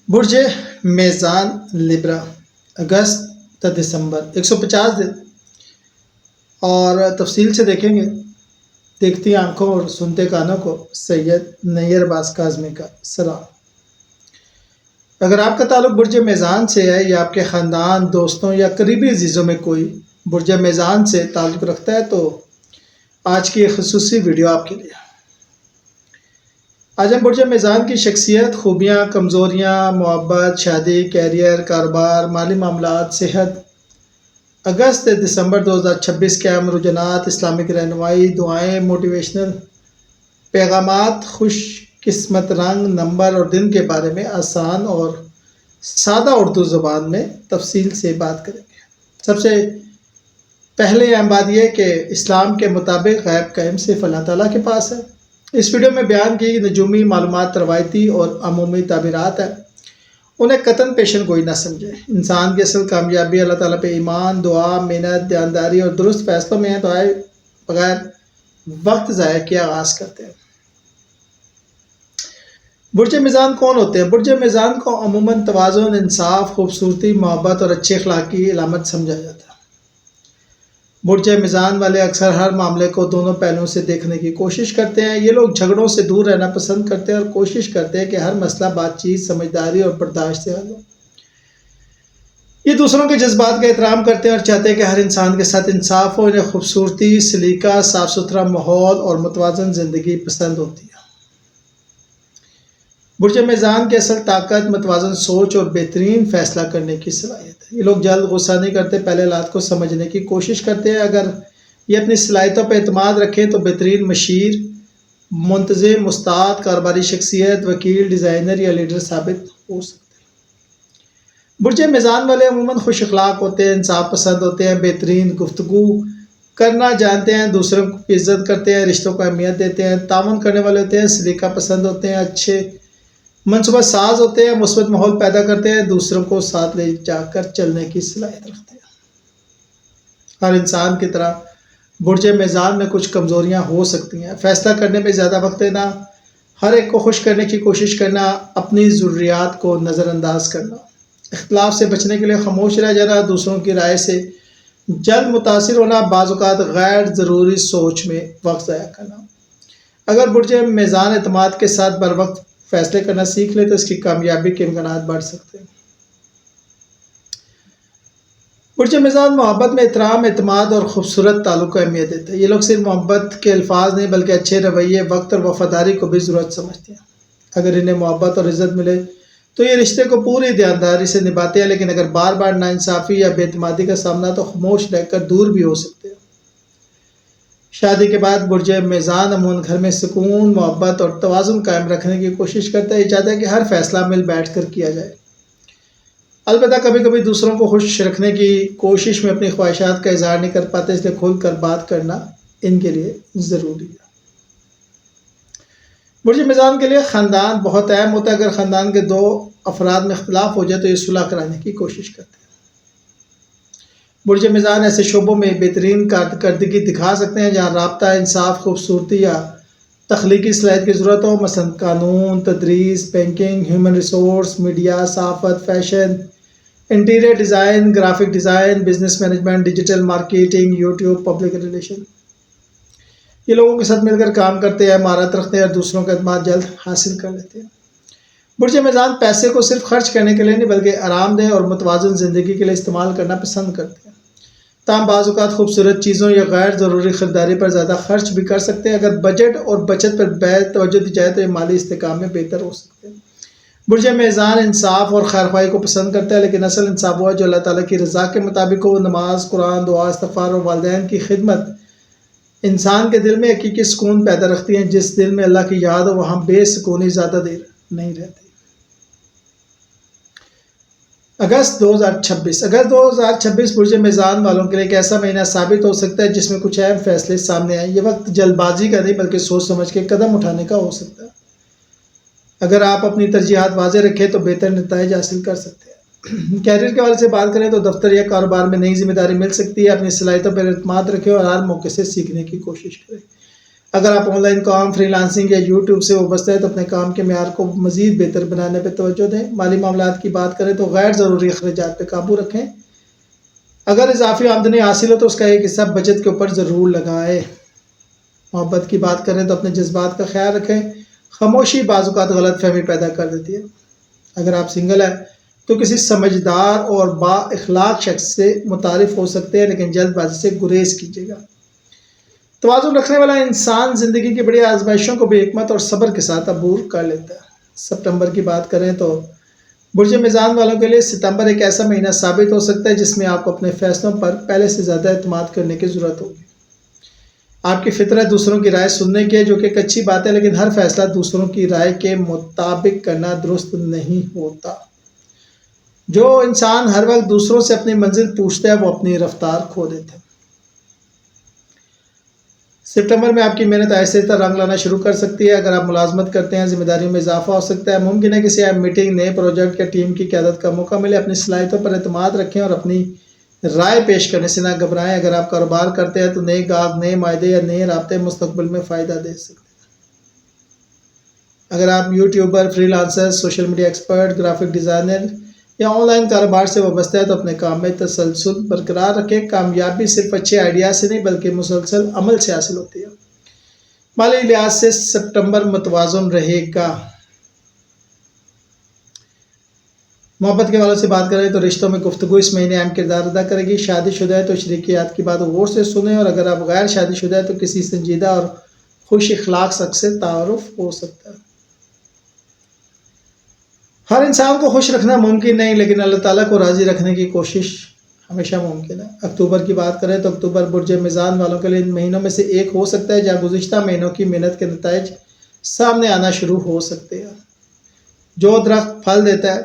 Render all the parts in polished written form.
برج میزان لبرا، اگست تا دسمبر 150 دن، اور تفصیل سے دیکھیں گے دیکھتی آنکھوں اور سنتے کانوں کو سید نیر باز کاظمی کا سلام۔ اگر آپ کا تعلق برج میزان سے ہے یا آپ کے خاندان، دوستوں یا قریبی عزیزوں میں کوئی برج میزان سے تعلق رکھتا ہے تو آج کی یہ خصوصی ویڈیو آپ کے لیے۔ آج ہم برج میزان کی شخصیت، خوبیاں، کمزوریاں، محبت، شادی، کیریئر، کاروبار، مالی معاملات، صحت، اگست سے دسمبر 2026 کے اہم رجحانات، اسلامک رہنمائی، دعائیں، موٹیویشنل پیغامات، خوش قسمت رنگ، نمبر اور دن کے بارے میں آسان اور سادہ اردو زبان میں تفصیل سے بات کریں گے۔ سب سے پہلے اہم بات یہ کہ اسلام کے مطابق غیب کا علم صرف اللہ تعالیٰ کے پاس ہے۔ اس ویڈیو میں بیان کی نجومی معلومات روایتی اور عمومی تعبیرات ہیں، انہیں قطعاً پیشن گوئی نہ سمجھے۔ انسان کی اصل کامیابی اللہ تعالیٰ پہ ایمان، دعا، محنت، دیانتداری اور درست فیصلوں میں ہے، تو آئے بغیر وقت ضائع کیے آغاز کرتے ہیں۔ برج میزان کون ہوتے ہیں؟ برج میزان کو عموماً توازن، انصاف، خوبصورتی، محبت اور اچھے اخلاق کی علامت سمجھا جاتا ہے۔ برج میزان والے اکثر ہر معاملے کو دونوں پہلوؤں سے دیکھنے کی کوشش کرتے ہیں۔ یہ لوگ جھگڑوں سے دور رہنا پسند کرتے ہیں اور کوشش کرتے ہیں کہ ہر مسئلہ بات چیت، سمجھداری اور برداشت سے حل ہو۔ یہ دوسروں کے جذبات کا احترام کرتے ہیں اور چاہتے ہیں کہ ہر انسان کے ساتھ انصاف ہو۔ انہیں خوبصورتی، سلیقہ، صاف ستھرا ماحول اور متوازن زندگی پسند ہوتی ہے۔ برج میزان کی اصل طاقت متوازن سوچ اور بہترین فیصلہ کرنے کی صلاحیت ہے۔ یہ لوگ جلد غصہ نہیں کرتے، پہلے حالات کو سمجھنے کی کوشش کرتے ہیں۔ اگر یہ اپنی صلاحیتوں پر اعتماد رکھیں تو بہترین مشیر، منتظم، استاد، کاروباری شخصیت، وکیل، ڈیزائنر یا لیڈر ثابت ہو سکتے ہیں۔ برج میزان والے عموماً خوش اخلاق ہوتے ہیں، انصاف پسند ہوتے ہیں، بہترین گفتگو کرنا جانتے ہیں، دوسروں کی عزت کرتے ہیں، رشتوں کو اہمیت دیتے ہیں، تعاون کرنے والے ہوتے ہیں، سلیقہ پسند ہوتے ہیں، اچھے منصوبہ ساز ہوتے ہیں، مثبت ماحول پیدا کرتے ہیں، دوسروں کو ساتھ لے جا کر چلنے کی صلاحیت رکھتے ہیں۔ ہر انسان کی طرح برج میزان میں کچھ کمزوریاں ہو سکتی ہیں۔ فیصلہ کرنے میں زیادہ وقت دینا، ہر ایک کو خوش کرنے کی کوشش کرنا، اپنی ضروریات کو نظر انداز کرنا، اختلاف سے بچنے کے لیے خاموش رہ جانا، دوسروں کی رائے سے جلد متاثر ہونا، بعض اوقات غیر ضروری سوچ میں وقت ضائع کرنا۔ اگر برج میزان اعتماد کے ساتھ بر وقت فیصلے کرنا سیکھ لے تو اس کی کامیابی کے امکانات بڑھ سکتے ہیں۔ برج میزان محبت میں احترام، اعتماد اور خوبصورت تعلق کو اہمیت دیتے ہیں۔ یہ لوگ صرف محبت کے الفاظ نہیں بلکہ اچھے رویے، وقت اور وفاداری کو بھی ضرورت سمجھتے ہیں۔ اگر انہیں محبت اور عزت ملے تو یہ رشتے کو پوری دیانتداری سے نبھاتے ہیں، لیکن اگر بار بار ناانصافی یا بے اعتمادی کا سامنا تو خاموش رہ کر دور بھی ہو سکتے ہیں۔ شادی کے بعد برج میزان عموماً گھر میں سکون، محبت اور توازن قائم رکھنے کی کوشش کرتا ہے۔ یہ چاہتا ہے کہ ہر فیصلہ مل بیٹھ کر کیا جائے، البتہ کبھی کبھی دوسروں کو خوش رکھنے کی کوشش میں اپنی خواہشات کا اظہار نہیں کر پاتے، اس لیے کھل کر بات کرنا ان کے لیے ضروری ہے۔ برج میزان کے لیے خاندان بہت اہم ہوتا ہے۔ اگر خاندان کے دو افراد میں اختلاف ہو جائے تو یہ صلح کرانے کی کوشش کرتے ہیں۔ برج میزان ایسے شعبوں میں بہترین کارکردگی دکھا سکتے ہیں جہاں رابطہ، انصاف، خوبصورتی یا تخلیقی صلاحیت کی ضرورت ہو، مثلاً قانون، تدریس، بینکنگ، ہیومن ریسورس، میڈیا، صحافت، fashion, interior design, graphic design, business management, digital marketing, YouTube, public relation. یہ لوگوں کے ساتھ مل کر کام کرتے ہیں، مہارت رکھتے ہیں اور دوسروں کا اعتماد جلد حاصل کر لیتے ہیں۔ برج میزان پیسے کو صرف خرچ کرنے کے لیے نہیں بلکہ آرام دہ اور متوازن زندگی کے لیے استعمال کرنا پسند کرتے ہیں۔ تاہم بعض اوقات خوبصورت چیزوں یا غیر ضروری خریداری پر زیادہ خرچ بھی کر سکتے ہیں۔ اگر بجٹ اور بچت پر توجہ دی جائے تو یہ مالی استحکام میں بہتر ہو سکتے ہیں۔ برج میزان انصاف اور خیرخواہی کو پسند کرتا ہے، لیکن اصل انصاف وہ ہے جو اللہ تعالیٰ کی رضا کے مطابق ہو۔ نماز، قرآن، دعا، استغفار اور والدین کی خدمت انسان کے دل میں حقیقی سکون پیدا رکھتی ہیں۔ جس دل میں اللہ کی یاد ہو وہاں بے سکونی زیادہ دیر نہیں رہتی۔ اگست 2026 برج میزان والوں کے لیے ایک ایسا مہینہ ثابت ہو سکتا ہے جس میں کچھ اہم فیصلے سامنے آئیں۔ یہ وقت جلد بازی کا نہیں بلکہ سوچ سمجھ کے قدم اٹھانے کا ہو سکتا ہے۔ اگر آپ اپنی ترجیحات واضح رکھیں تو بہتر نتائج حاصل کر سکتے ہیں۔ کیریئر کے حوالے سے بات کریں تو دفتر یا کاروبار میں نئی ذمہ داری مل سکتی ہے۔ اپنی صلاحیتوں پر اعتماد رکھیں اور ہر موقع سے سیکھنے کی کوشش کریں۔ اگر آپ آن لائن کام، فری لانسنگ یا یوٹیوب سے وابستہ ہیں تو اپنے کام کے معیار کو مزید بہتر بنانے پہ توجہ دیں۔ مالی معاملات کی بات کریں تو غیر ضروری اخراجات پہ قابو رکھیں۔ اگر اضافی آمدنی حاصل ہو تو اس کا ایک حصہ بچت کے اوپر ضرور لگائیں۔ محبت کی بات کریں تو اپنے جذبات کا خیال رکھیں۔ خاموشی بعض اوقات غلط فہمی پیدا کر دیتی ہے۔ اگر آپ سنگل ہیں تو کسی سمجھدار اور با اخلاق شخص سے متعارف ہو سکتے ہیں، لیکن جلد بازی سے گریز کیجیے گا۔ توازن رکھنے والا انسان زندگی کی بڑی آزمائشوں کو بھی حکمت اور صبر کے ساتھ عبور کر لیتا ہے۔ ستمبر کی بات کریں تو برج میزان والوں کے لیے ستمبر ایک ایسا مہینہ ثابت ہو سکتا ہے جس میں آپ کو اپنے فیصلوں پر پہلے سے زیادہ اعتماد کرنے کی ضرورت ہوگی۔ آپ کی فطرت دوسروں کی رائے سننے کی ہے، جو کہ ایک اچھی بات ہے، لیکن ہر فیصلہ دوسروں کی رائے کے مطابق کرنا درست نہیں ہوتا۔ جو انسان ہر وقت دوسروں سے اپنی منزل پوچھتا ہے وہ اپنی رفتار کھو دیتا ہے۔ ستمبر میں آپ کی محنت آہستہ آہستہ رنگ لانا شروع کر سکتی ہے۔ اگر آپ ملازمت کرتے ہیں، ذمہ داریوں میں اضافہ ہو سکتا ہے۔ ممکن ہے کسی اہم میٹنگ، نئے پروجیکٹ یا ٹیم کی قیادت کا موقع ملے۔ اپنی صلاحیتوں پر اعتماد رکھیں اور اپنی رائے پیش کرنے سے نہ گھبرائیں۔ اگر آپ کاروبار کرتے ہیں تو نئے گاہک، نئے معاہدے یا نئے رابطے مستقبل میں فائدہ دے سکتے ہیں۔ اگر آپ YouTuber, free lancer, social media expert, graphic designer یا آن لائن کاروبار سے وابستہ ہے تو اپنے کام میں تسلسل برقرار رکھیں۔ کامیابی صرف اچھے آئیڈیا سے نہیں بلکہ مسلسل عمل سے حاصل ہوتی ہے۔ مالی لحاظ سے ستمبر متوازن رہے گا۔ محبت کے والوں سے بات کریں تو رشتوں میں گفتگو اس مہینے اہم کردار ادا کرے گی۔ شادی شدہ ہے تو شریکیات کی بات غور سے سنیں، اور اگر آپ غیر شادی شدہ ہے تو کسی سنجیدہ اور خوش اخلاق شخص سے تعارف ہو سکتا ہے۔ ہر انسان کو خوش رکھنا ممکن نہیں، لیکن اللہ تعالیٰ کو راضی رکھنے کی کوشش ہمیشہ ممکن ہے۔ اکتوبر کی بات کریں تو اکتوبر برج میزان والوں کے لیے ان مہینوں میں سے ایک ہو سکتا ہے جہاں گزشتہ مہینوں کی محنت کے نتائج سامنے آنا شروع ہو سکتے ہیں۔ جو درخت پھل دیتا ہے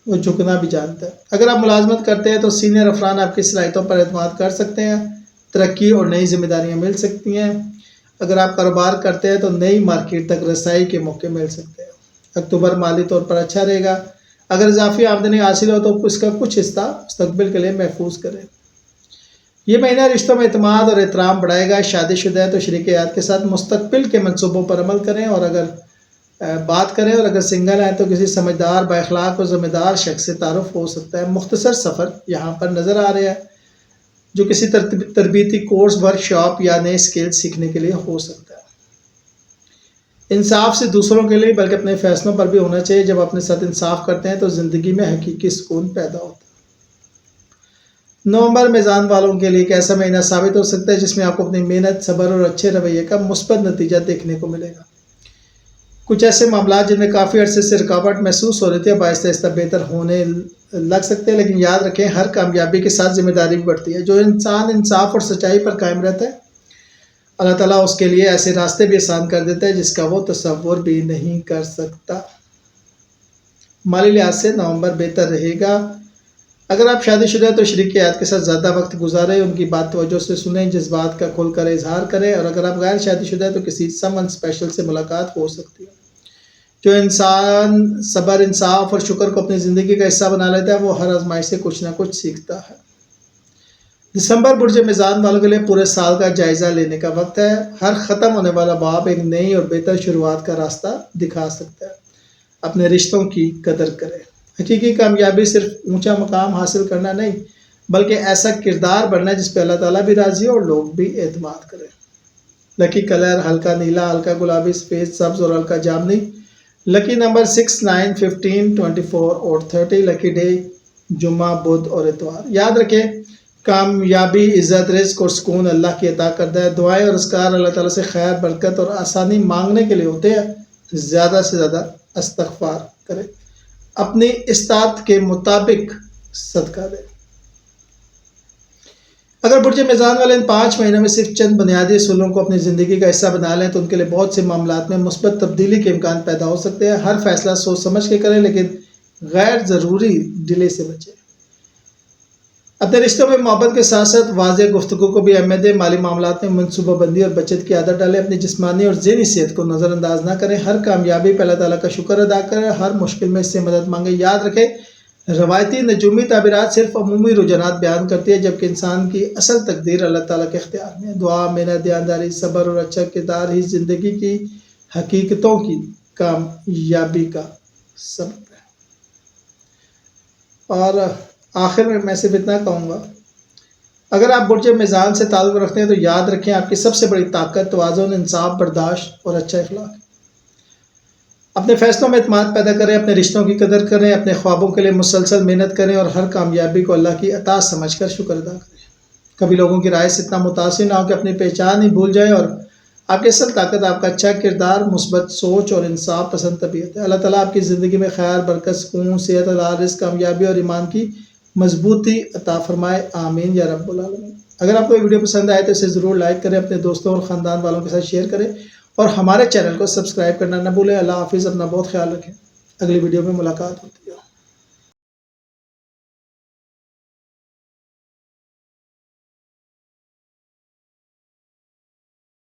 وہ جھکنا بھی جانتا ہے۔ اگر آپ ملازمت کرتے ہیں تو سینئر افراد آپ کی صلاحیتوں پر اعتماد کر سکتے ہیں۔ ترقی اور نئی ذمہ داریاں مل سکتی ہیں۔ اگر آپ کاروبار کرتے ہیں تو نئی مارکیٹ تک رسائی کے موقع مل سکتے ہیں۔ اکتوبر مالی طور پر اچھا رہے گا۔ اگر اضافی آمدنی حاصل ہو تو اس کا کچھ حصہ مستقبل کے لیے محفوظ کریں۔ یہ مہینہ رشتوں میں اعتماد اور احترام بڑھائے گا۔ شادی شدہ ہے تو شریک حیات کے ساتھ مستقبل کے منصوبوں پر عمل کریں، اور اگر سنگل ہیں تو کسی سمجھدار، با اخلاق اور ذمہ دار شخص سے تعارف ہو سکتا ہے۔ مختصر سفر یہاں پر نظر آ رہے ہیں جو کسی تربیتی کورس، ورک شاپ یا نئے اسکل سیکھنے کے لیے ہو سکتا ہے۔ انصاف سے دوسروں کے لیے بلکہ اپنے فیصلوں پر بھی ہونا چاہیے۔ جب اپنے ساتھ انصاف کرتے ہیں تو زندگی میں حقیقی سکون پیدا ہوتا ہے۔ نومبر میزان والوں کے لیے ایک ایسا مہینہ ثابت ہو سکتا ہے جس میں آپ کو اپنی محنت، صبر اور اچھے رویے کا مثبت نتیجہ دیکھنے کو ملے گا۔ کچھ ایسے معاملات جن میں کافی عرصے سے رکاوٹ محسوس ہو رہی تھی اب آہستہ آہستہ بہتر ہونے لگ سکتے ہیں، لیکن یاد رکھیں ہر کامیابی کے ساتھ ذمہ داری بھی بڑھتی ہے۔ جو انسان انصاف اور سچائی پر قائم رہتا ہے اللہ تعالیٰ اس کے لیے ایسے راستے بھی آسان کر دیتا ہے جس کا وہ تصور بھی نہیں کر سکتا۔ مالی لحاظ سے نومبر بہتر رہے گا۔ اگر آپ شادی شدہ ہیں تو شریک حیات کے ساتھ زیادہ وقت گزاریں، ان کی بات توجہ سے سنیں، جذبات کا کھل کر اظہار کریں، اور اگر آپ غیر شادی شدہ ہیں تو کسی سمن اسپیشل سے ملاقات ہو سکتی ہے۔ جو انسان صبر، انصاف اور شکر کو اپنی زندگی کا حصہ بنا لیتا ہے وہ ہر آزمائش سے کچھ نہ کچھ سیکھتا ہے۔ دسمبر برج میزان والوں کے لیے پورے سال کا جائزہ لینے کا وقت ہے۔ ہر ختم ہونے والا باب ایک نئی اور بہتر شروعات کا راستہ دکھا سکتا ہے۔ اپنے رشتوں کی قدر کریں۔ حقیقی کامیابی صرف اونچا مقام حاصل کرنا نہیں بلکہ ایسا کردار بننا جس پہ اللہ تعالیٰ بھی راضی ہو اور لوگ بھی اعتماد کریں۔ لکی کلر ہلکا نیلا، ہلکا گلابی، سفید، سبز اور ہلکا جامنی۔ لکی نمبر 6، 9، 15، 24 اور 30۔ لکی ڈے جمعہ، بدھ اور اتوار۔ یاد رکھیں کامیابی، عزت، رزق اور سکون اللہ کی عطا کردہ ہے۔ دعائیں اور اذکار اللہ تعالیٰ سے خیر، برکت اور آسانی مانگنے کے لیے ہوتے ہیں۔ زیادہ سے زیادہ استغفار کریں، اپنی استطاعت کے مطابق صدقہ دیں۔ اگر برج میزان والے ان 5 مہینوں میں صرف چند بنیادی اصولوں کو اپنی زندگی کا حصہ بنا لیں تو ان کے لیے بہت سے معاملات میں مثبت تبدیلی کے امکان پیدا ہو سکتے ہیں۔ ہر فیصلہ سوچ سمجھ کے کریں لیکن غیر ضروری ڈیلے سے بچیں۔ اپنے رشتوں میں محبت کے ساتھ ساتھ واضح گفتگو کو بھی اہمیت دیں۔ مالی معاملات میں منصوبہ بندی اور بچت کی عادت ڈالیں۔ اپنی جسمانی اور ذہنی صحت کو نظر انداز نہ کریں۔ ہر کامیابی پہ اللہ تعالیٰ کا شکر ادا کریں، ہر مشکل میں اس سے مدد مانگیں۔ یاد رکھیں روایتی نجومی تعبیرات صرف عمومی رجحانات بیان کرتی ہے، جبکہ انسان کی اصل تقدیر اللہ تعالیٰ کے اختیار میں ہے۔ دعا، محنت، دیانتداری، صبر اور اچھا کردار ہی زندگی کی حقیقتوں کی کامیابی کا سبب ہے۔ اور آخر میں صرف اتنا کہوں گا، اگر آپ برج میزان سے تعلق رکھتے ہیں تو یاد رکھیں آپ کی سب سے بڑی طاقت توازن، انصاف، برداشت اور اچھا اخلاق ہے۔ اپنے فیصلوں میں اعتماد پیدا کریں، اپنے رشتوں کی قدر کریں، اپنے خوابوں کے لیے مسلسل محنت کریں اور ہر کامیابی کو اللہ کی عطا سمجھ کر شکر ادا کریں۔ کبھی لوگوں کی رائے سے اتنا متاثر نہ ہو کہ اپنی پہچان ہی بھول جائیں، اور آپ کی اصل طاقت آپ کا اچھا کردار، مثبت سوچ اور انصاف پسند طبیعت ہے۔ اللہ تعالیٰ آپ کی زندگی میں خیر، برکت، سکون، صحت، حلال رزق، کامیابی اور ایمان کی مضبوطی عطا فرمائے، آمین یا رب العالمین۔ اگر آپ کو یہ ویڈیو پسند آئے تو اسے ضرور لائک کریں، اپنے دوستوں اور خاندان والوں کے ساتھ شیئر کریں اور ہمارے چینل کو سبسکرائب کرنا نہ بھولیں۔ اللہ حافظ، اپنا بہت خیال رکھیں، اگلی ویڈیو میں ملاقات ہوتی ہے۔